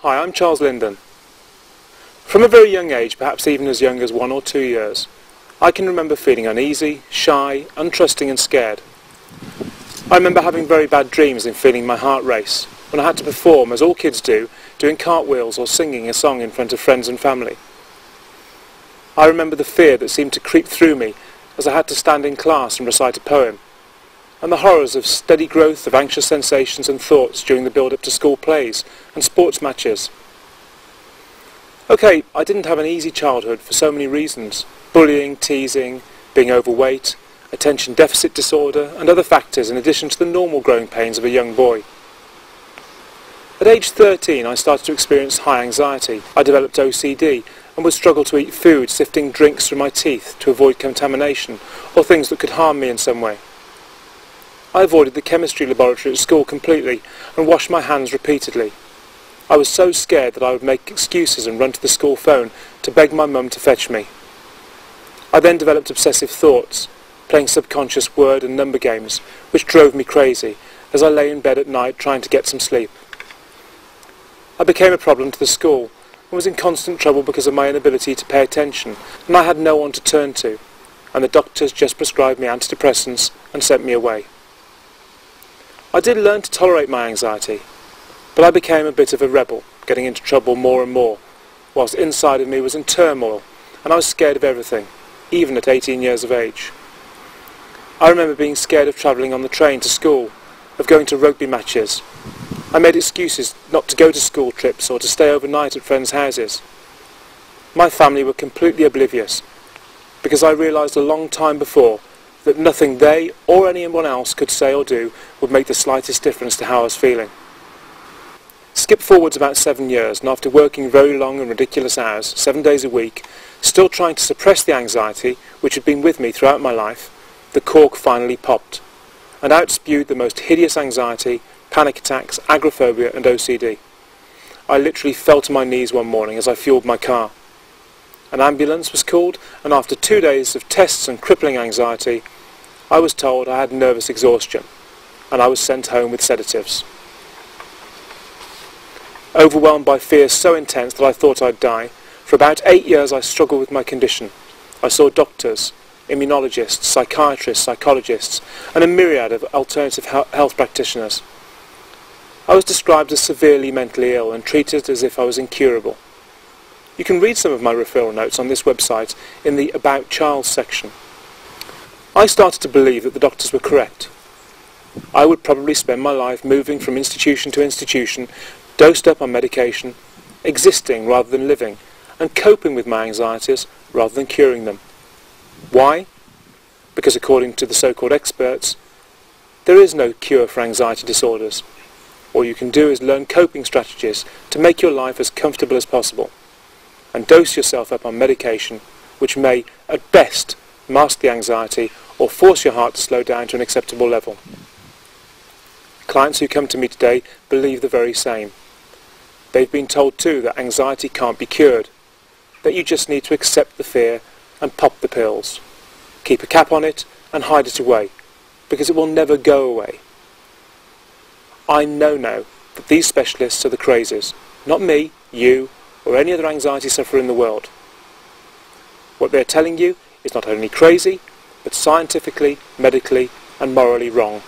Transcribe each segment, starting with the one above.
Hi, I'm Charles Linden. From a very young age, perhaps even as young as 1 or 2 years, I can remember feeling uneasy, shy, untrusting and scared. I remember having very bad dreams and feeling my heart race when I had to perform, as all kids do, doing cartwheels or singing a song in front of friends and family. I remember the fear that seemed to creep through me as I had to stand in class and recite a poem, and the horrors of steady growth of anxious sensations and thoughts during the build-up to school plays and sports matches. Okay, I didn't have an easy childhood for so many reasons: bullying, teasing, being overweight, attention deficit disorder, and other factors in addition to the normal growing pains of a young boy. At age 13, I started to experience high anxiety. I developed OCD and would struggle to eat food, sifting drinks through my teeth to avoid contamination or things that could harm me in some way. I avoided the chemistry laboratory at school completely and washed my hands repeatedly. I was so scared that I would make excuses and run to the school phone to beg my mum to fetch me. I then developed obsessive thoughts, playing subconscious word and number games, which drove me crazy as I lay in bed at night trying to get some sleep. I became a problem to the school and was in constant trouble because of my inability to pay attention, and I had no one to turn to, and the doctors just prescribed me antidepressants and sent me away. I did learn to tolerate my anxiety, but I became a bit of a rebel, getting into trouble more and more, whilst inside of me was in turmoil, and I was scared of everything, even at 18 years of age. I remember being scared of travelling on the train to school, of going to rugby matches. I made excuses not to go to school trips or to stay overnight at friends' houses. My family were completely oblivious, because I realised a long time before that nothing they or anyone else could say or do would make the slightest difference to how I was feeling. Skip forwards about 7 years, and after working very long and ridiculous hours, 7 days a week, still trying to suppress the anxiety which had been with me throughout my life, the cork finally popped, and out spewed the most hideous anxiety, panic attacks, agoraphobia and OCD. I literally fell to my knees one morning as I fueled my car. An ambulance was called, and after 2 days of tests and crippling anxiety, I was told I had nervous exhaustion, and I was sent home with sedatives. Overwhelmed by fear so intense that I thought I'd die, for about 8 years I struggled with my condition. I saw doctors, immunologists, psychiatrists, psychologists, and a myriad of alternative health practitioners. I was described as severely mentally ill and treated as if I was incurable. You can read some of my referral notes on this website in the About Charles section. I started to believe that the doctors were correct. I would probably spend my life moving from institution to institution, dosed up on medication, existing rather than living, and coping with my anxieties rather than curing them. Why? Because according to the so-called experts, there is no cure for anxiety disorders. All you can do is learn coping strategies to make your life as comfortable as possible, and dose yourself up on medication which may, at best, mask the anxiety or force your heart to slow down to an acceptable level. Clients who come to me today believe the very same. They've been told too that anxiety can't be cured, that you just need to accept the fear and pop the pills. Keep a cap on it and hide it away, because it will never go away. I know now that these specialists are the crazies, not me, you, or any other anxiety sufferer in the world. What they're telling you is not only crazy, but scientifically, medically, and morally wrong.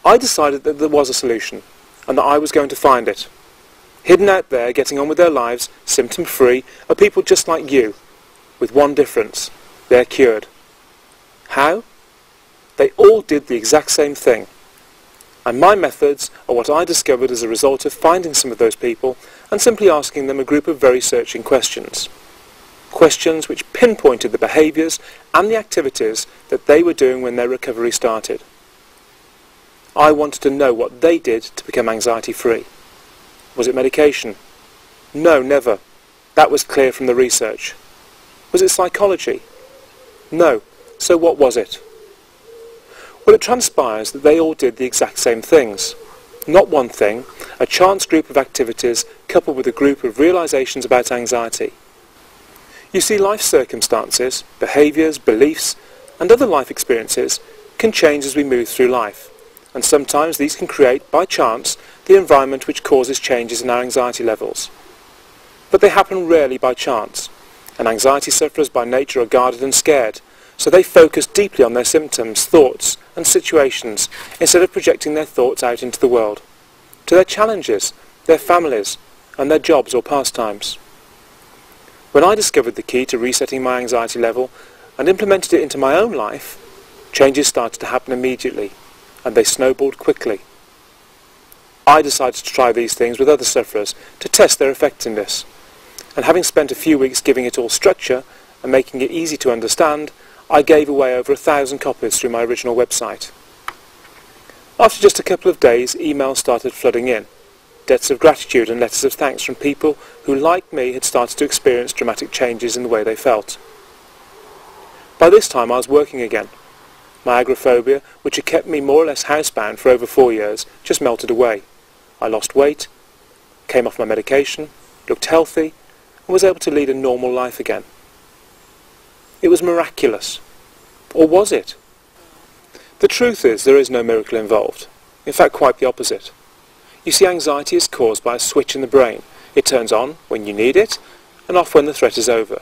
I decided that there was a solution, and that I was going to find it. Hidden out there, getting on with their lives, symptom-free, are people just like you, with one difference: they're cured. How? They all did the exact same thing. And my methods are what I discovered as a result of finding some of those people and simply asking them a group of very searching questions. Questions which pinpointed the behaviours and the activities that they were doing when their recovery started. I wanted to know what they did to become anxiety-free. Was it medication? No, never. That was clear from the research. Was it psychology? No. So what was it? Well, it transpires that they all did the exact same things. Not one thing, a chance group of activities coupled with a group of realisations about anxiety. You see, life circumstances, behaviours, beliefs, and other life experiences can change as we move through life, and sometimes these can create, by chance, the environment which causes changes in our anxiety levels. But they happen rarely by chance, and anxiety sufferers by nature are guarded and scared, so they focus deeply on their symptoms, thoughts and situations instead of projecting their thoughts out into the world, to their challenges, their families and their jobs or pastimes. When I discovered the key to resetting my anxiety level and implemented it into my own life, changes started to happen immediately, and they snowballed quickly. I decided to try these things with other sufferers to test their effectiveness, and having spent a few weeks giving it all structure and making it easy to understand, I gave away over 1,000 copies through my original website. After just a couple of days, emails started flooding in, debts of gratitude and letters of thanks from people who, like me, had started to experience dramatic changes in the way they felt. By this time I was working again. My agoraphobia, which had kept me more or less housebound for over 4 years, just melted away. I lost weight, came off my medication, looked healthy, and was able to lead a normal life again. It was miraculous. Or was it? The truth is, there is no miracle involved. In fact, quite the opposite. You see, anxiety is caused by a switch in the brain. It turns on when you need it, and off when the threat is over.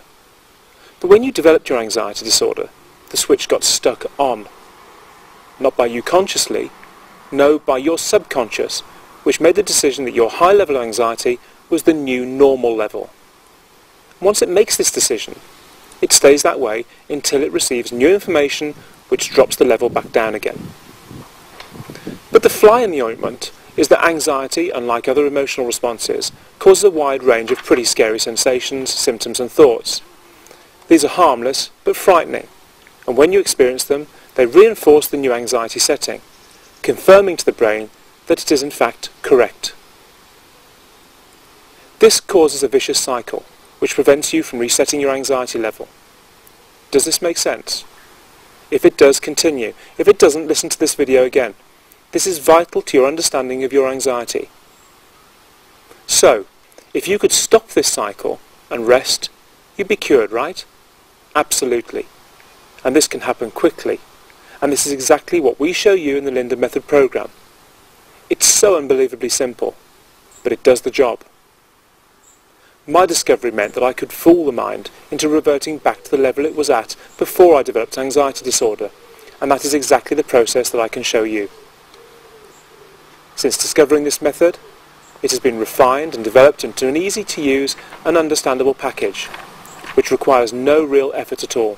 But when you developed your anxiety disorder, the switch got stuck on. Not by you consciously, no, by your subconscious, which made the decision that your high level of anxiety was the new normal level. Once it makes this decision, it stays that way until it receives new information which drops the level back down again. But the fly in the ointment is that anxiety, unlike other emotional responses, causes a wide range of pretty scary sensations, symptoms and thoughts. These are harmless but frightening, and when you experience them, they reinforce the new anxiety setting, confirming to the brain that it is in fact correct. This causes a vicious cycle, which prevents you from resetting your anxiety level. Does this make sense? If it does, continue. If it doesn't, listen to this video again. This is vital to your understanding of your anxiety. So, if you could stop this cycle and rest, you'd be cured, right? Absolutely. And this can happen quickly. And this is exactly what we show you in the Linden Method program. It's so unbelievably simple, but it does the job. My discovery meant that I could fool the mind into reverting back to the level it was at before I developed anxiety disorder, and that is exactly the process that I can show you. Since discovering this method, it has been refined and developed into an easy-to-use and understandable package, which requires no real effort at all.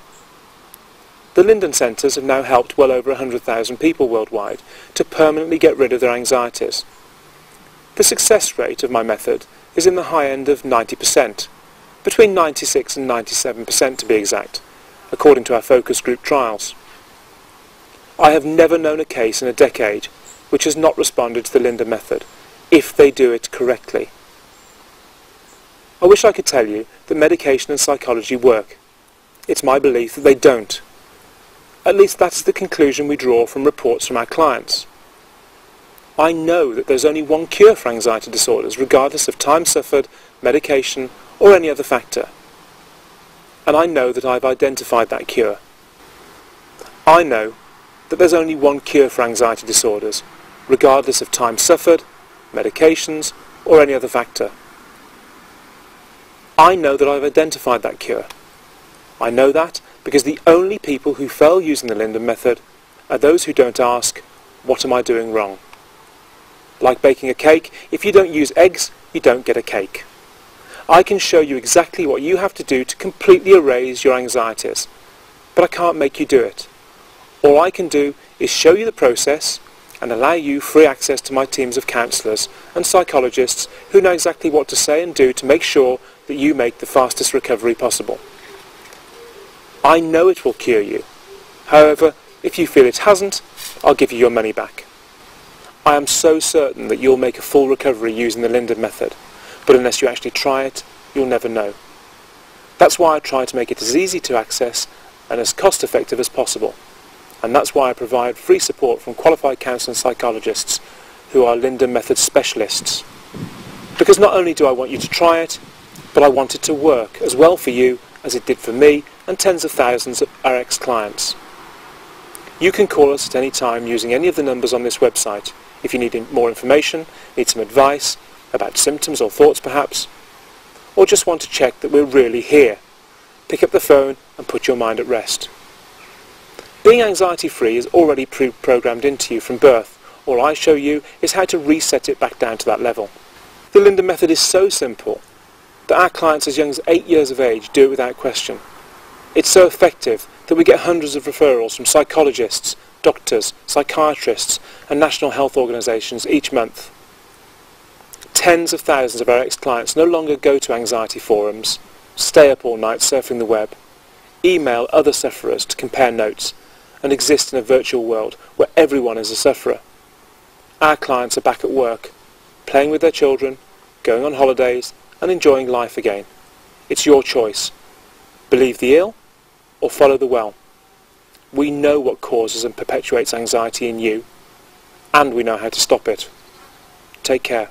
The Linden Centres have now helped well over 100,000 people worldwide to permanently get rid of their anxieties. The success rate of my method is in the high end of 90%, between 96 and 97% to be exact, according to our focus group trials. I have never known a case in a decade which has not responded to the Linden Method, if they do it correctly. I wish I could tell you that medication and psychology work. It's my belief that they don't. At least that's the conclusion we draw from reports from our clients. I know that there's only one cure for anxiety disorders, regardless of time suffered, medication, or any other factor. And I know that I've identified that cure. I know that there's only one cure for anxiety disorders, regardless of time suffered, medications, or any other factor. I know that I've identified that cure. I know that because the only people who fail using the Linden Method are those who don't ask, what am I doing wrong? Like baking a cake, if you don't use eggs, you don't get a cake. I can show you exactly what you have to do to completely erase your anxieties, but I can't make you do it. All I can do is show you the process and allow you free access to my teams of counsellors and psychologists who know exactly what to say and do to make sure that you make the fastest recovery possible. I know it will cure you. However, if you feel it hasn't, I'll give you your money back. I am so certain that you'll make a full recovery using the Linden Method, but unless you actually try it, you'll never know. That's why I try to make it as easy to access and as cost-effective as possible. And that's why I provide free support from qualified counsellors and psychologists who are Linden Method specialists. Because not only do I want you to try it, but I want it to work as well for you as it did for me and tens of thousands of our ex-clients. You can call us at any time using any of the numbers on this website if you need more information, need some advice about symptoms or thoughts perhaps, or just want to check that we're really here. Pick up the phone and put your mind at rest. Being anxiety-free is already pre-programmed into you from birth. All I show you is how to reset it back down to that level. The Linden Method is so simple that our clients as young as 8 years of age do it without question. It's so effective that we get hundreds of referrals from psychologists, doctors, psychiatrists and national health organisations each month. Tens of thousands of our ex-clients no longer go to anxiety forums, stay up all night surfing the web, email other sufferers to compare notes, and exist in a virtual world where everyone is a sufferer. Our clients are back at work, playing with their children, going on holidays, and enjoying life again. It's your choice. Believe the ill or follow the well. We know what causes and perpetuates anxiety in you, and we know how to stop it. Take care.